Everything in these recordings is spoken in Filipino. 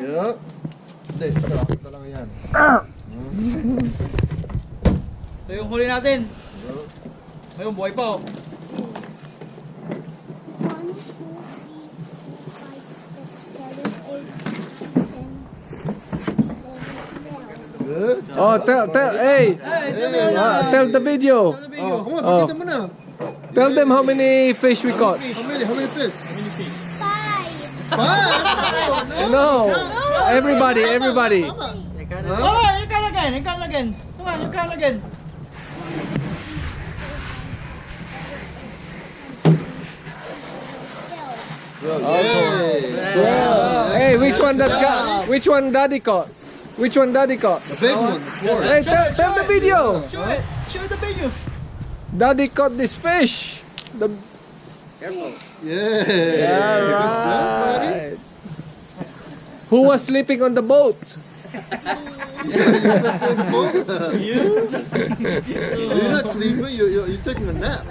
Yup. Hindi, ito lang yan. Ito yung huli natin. Ngayon, buhay pa oh. 1, 2, 3, 4, 5, 6, 7, 8, 9, 10, 11, 12. Good. Oh, hey, tell the video. Oh, come on, Oh. pakita mo na. Tell them how many fish we caught. How many fish? 5. 5. No, everybody. Oh, you can again. Come on, you can again. Hey, which one Daddy caught? Which one Daddy caught? The big one. Hey, tell the video. Show the video. Daddy caught this fish. The Yeah. right. Who was sleeping on the boat? You're not sleeping. You're taking a nap.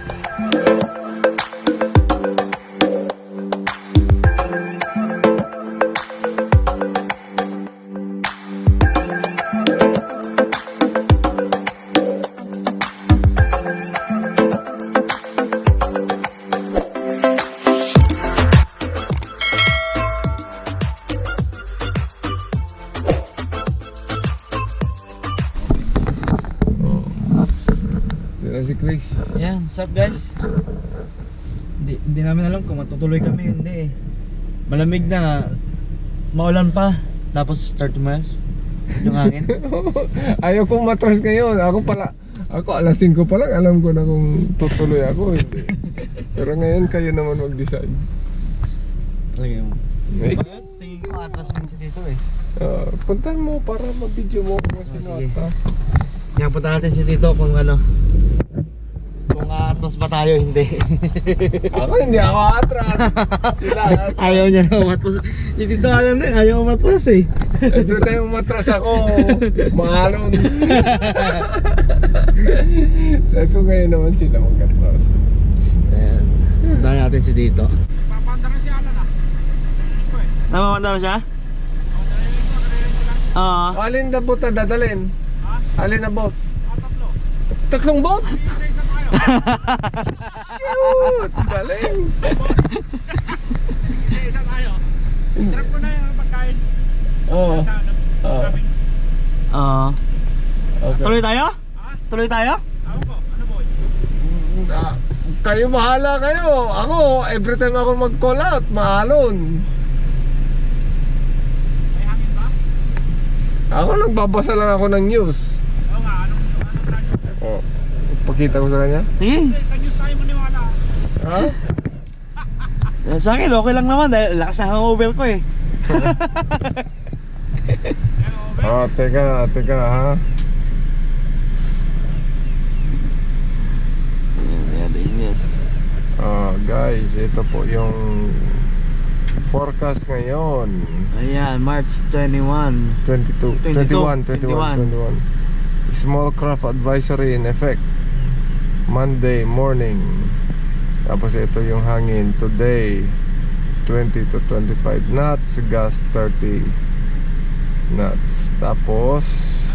Si Chris. Yan, what's up guys? Hindi namin alam kung matutuloy kami, hindi eh. Malamig na, maulan pa, tapos start tumayas yung hangin. Ayaw kong matras ngayon. Ako alas 5 pa lang, alam ko na kung tutuloy ako. Hindi. Pero ngayon kayo naman mag-decide. Talaga yung... Hey. Bakit? Tingin ko atras din si Tito eh. Puntahan mo para ma-video mo kung sino sige. ata. Yan, punta natin si Tito kung ano. Kung atras ba tayo, hindi. Ako hindi ako atras. Sila. Ayaw niya na umatras. Si Tito alam din, ayaw umatras eh. Every time umatras ako, mahalon. Sabi ko ngayon naman sila mag-atras. Ayan, punta natin si Tito. Papanda na si Alan ah. Napapanda na siya? Oo. Alin na boat na dadalhin? Alin na boat? Tatlong boat? Shoot! Galing! Isa tayo. Trap ko na yung pagkain. Oo. Oo. Oo. Okay. Tuloy tayo? Tuloy tayo? Ako po, ano boy? Kayo bahala kayo. Ako, every time ako mag-call out, mahalon. May hangin ba? Ako nagbabasa lang ako ng news. Oo nga, anong radyo? Oh. Pakita ko sa kanya. Sige. Sa news tayo maniwala. Ha? Sa akin, okay lang naman dahil lakas ng hangover ko eh. Oh, teka ha. Yes. Guys, ito po yung forecast ngayon. Ayan, March 21. 21. Small craft advisory in effect Monday morning. Tapos ito yung hangin today 20 to 25 knots, gas 30 knots. Tapos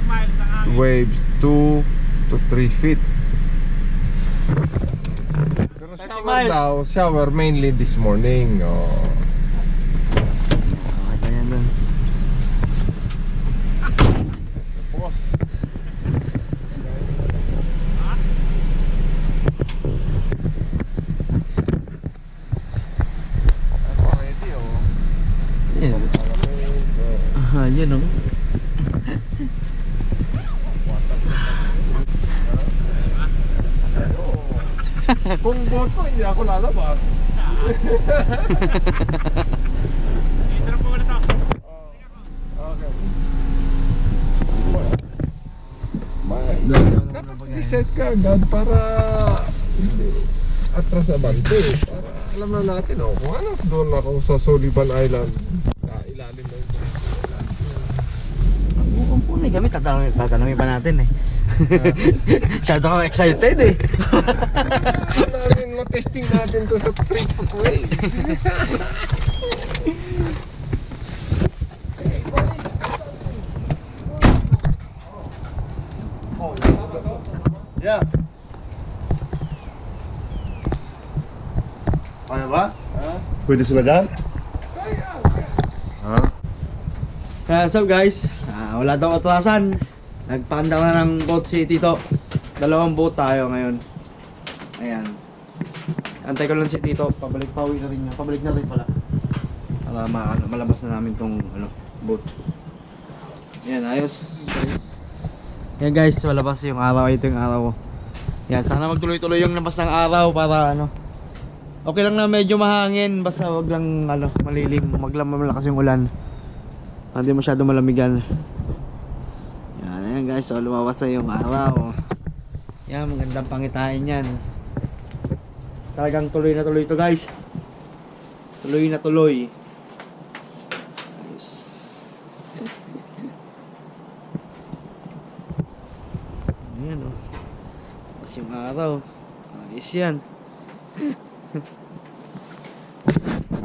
Miles ang hangin. waves 2 to 3 feet. Pero shower miles. daw, shower mainly this morning. Okay, yan dun. Tapos Yan. Yun o. kung boat ko, hindi ako lalabas. Trap ko ulit ako. Okay. Dapat i-set ka agad para hindi atras abante. Para alam na natin kung ano doon ako sa Sullivan Island sa ilalim ng Crystal. Kung punay kami, tatanungin pa natin eh. Masyado kang excited eh. Namin matesting natin to sa 3-foot wave. Elayda. Kaya ba? Ha? Pwede sila dyan? Ha? Kaya so guys, wala daw atrasan. Nagpaanda na ng boat si Tito. 2 boat tayo ngayon. Ayan. Antay ko lang si Tito, pabalik pauwi na rin niya. Pabalik na rin pala. Para malabas na namin tong boat. Ayan, ayos. Guys. Ayan guys, malabas yung araw. Ito yung araw. Yan, sana magtuloy-tuloy yung labas ng araw para okay lang na medyo mahangin, basta wag lang malilim, wag lang malakas yung ulan. Hindi masyado malamigan. Yan, ayan guys, so lumabas na yung araw. Yan, magandang pangitain yan. Talagang tuloy na tuloy ito guys. Tuloy na tuloy. Ayos. Ayan o. Labas yung araw. Ayos yan.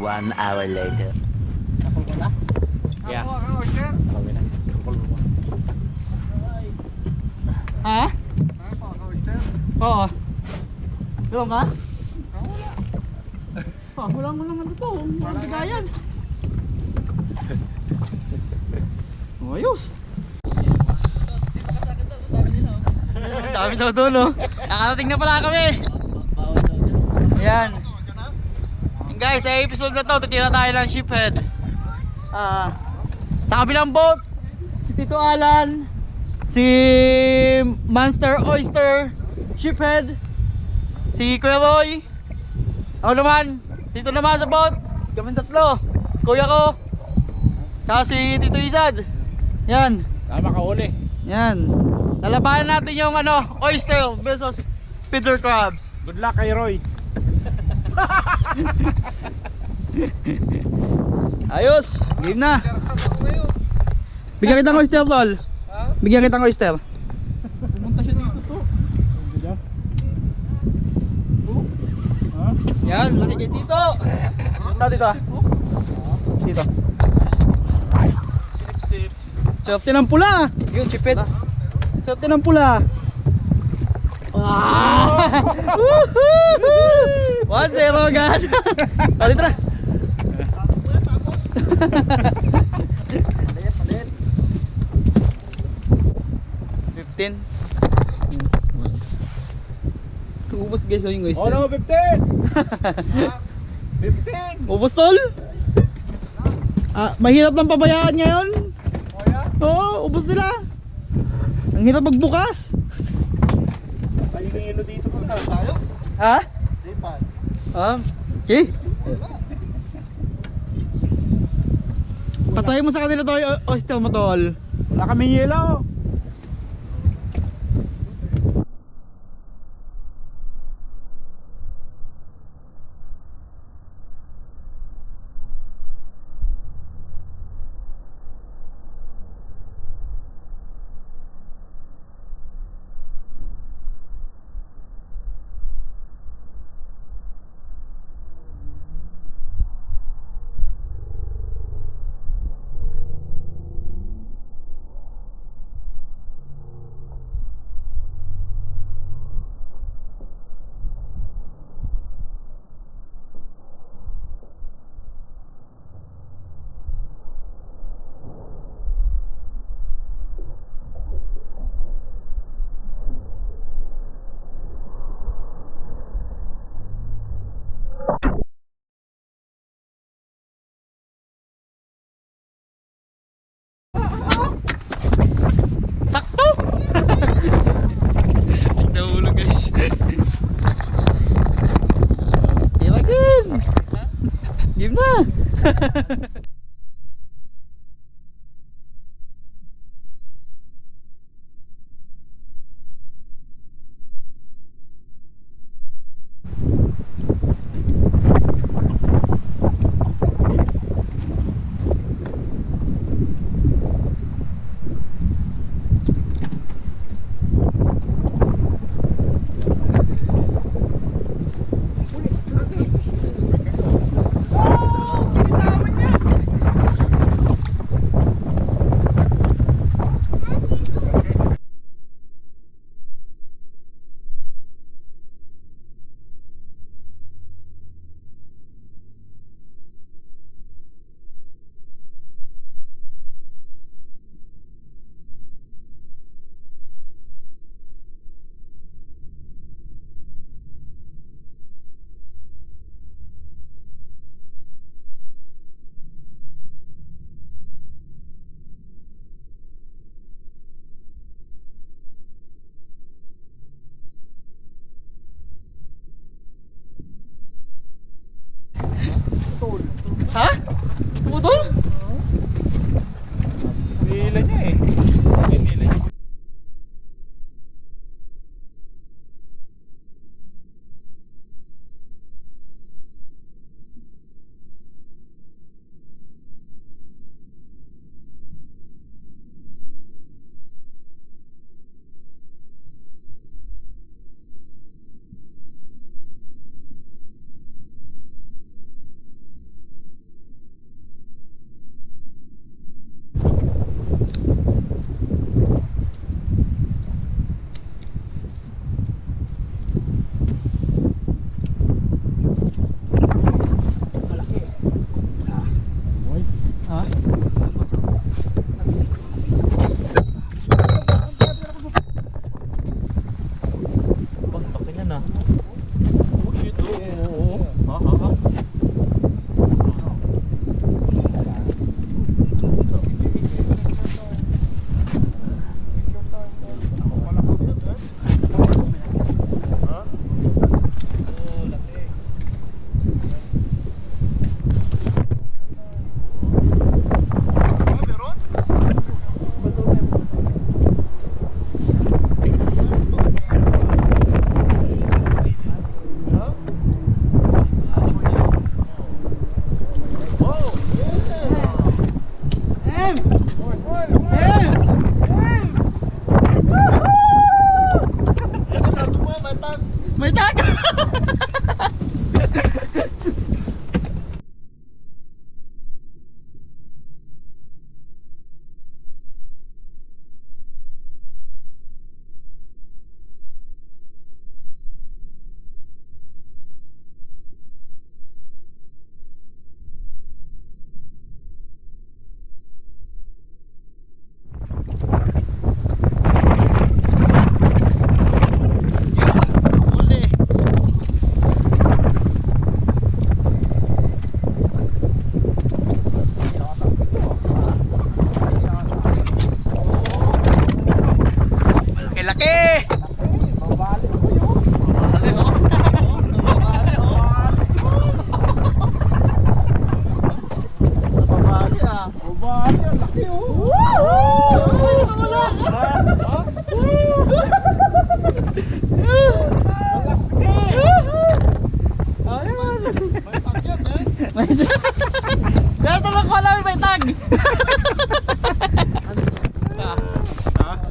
1 hour later. Yeah. Ha? Oo. Bilang ka? Wala mo naman ito. Walang bigayan. Ayos. Dami daw doon, no? Nakarating na pala kami. Ayan. And guys, sa episode na to, titira tayo ng Sheepshead. Sa kabilang boat, si Tito Alan, si Monster Oyster, Sheepshead, si Kuya Roy, ako naman, dito naman sa boat, kami 3, kuya ko, tsaka si Tito Isad. Yan. Tama ka uli. Yan. Lalabanan natin yung Oyster versus Fiddler crabs. Good luck kay Roy. Ayos, game na. Bigyan kitang oyster, tol. Bigyan kitang oyster. Pumunta siya dito to. Yan, laki kay Tito. Dito. Dito. Sip. Swerte ng pula. Yun, chipet. Swerte ng pula. 1-0 agad. Palit na. Palit. 15. Ubus guys yung oyster. Oh, no, 15. 15. Ubus tol. Mahirap lang pabayaan ngayon. Oh, yeah. Oo, ubus nila. Ang hirap magbukas. Ayun yung dito pa. Tayo? Ha? Lipat. Okay. Patayin mo sa kanila to yung oyster mo, tol. Wala kaming yelo. Sakto! Tignan mo lang guys. Game again! Game na!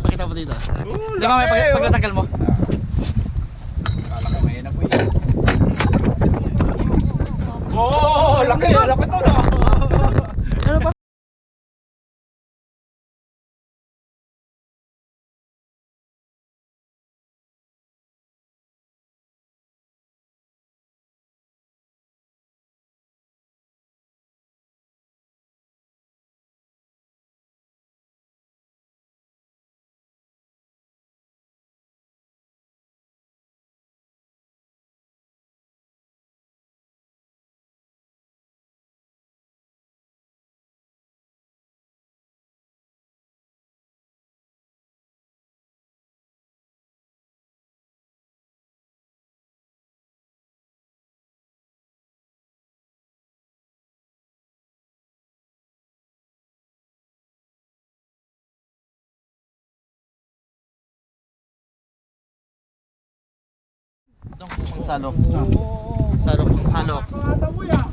Pakita mo dito. Di ba may pagtatanggal mo? Kala ko ngayon na po yun. Oh, laki to no. Ano pa? Itong salok. Salok ng salok. Nakakata mo yan.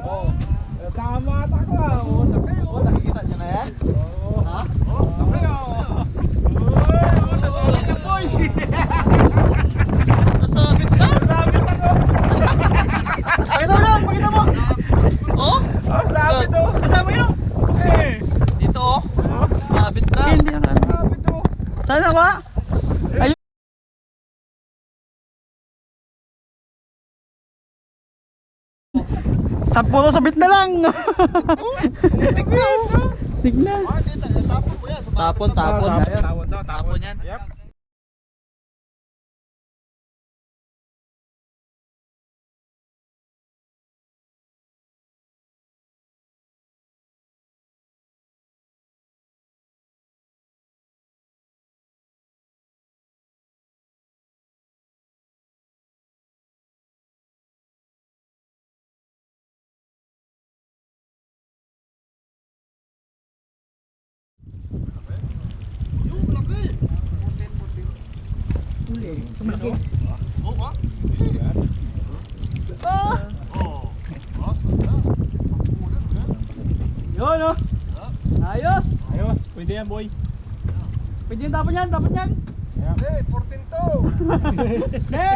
Oh, tama ata ko ah. Oh, laki oh. Oh, nakikita nyo na yan? Ha? Laki oh. Oh, nasabit na boy. Nasabit na? Nasabit na ko. Pakita mo lang, pakita mo. Oh? Nasabit oh. Pakita mo yun. Eh. Dito oh. Nasabit na. Hindi yun. Nasabit oh. Sana ba? Ayun. Puro sabit na lang. Tignan. Tapon mo yan. Tapon. Tawon daw, Tapon yan. Yep. Yun oh. Ayos. Ayos, pwede yan boy. Pwede yung tapon yan. Hey, 14 to!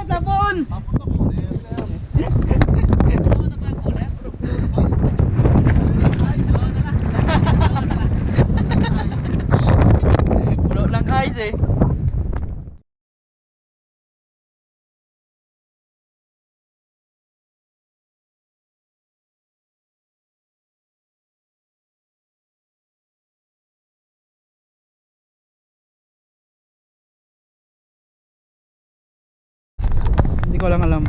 Tapon. Puno lang ice eh. Hindi ko lang alam.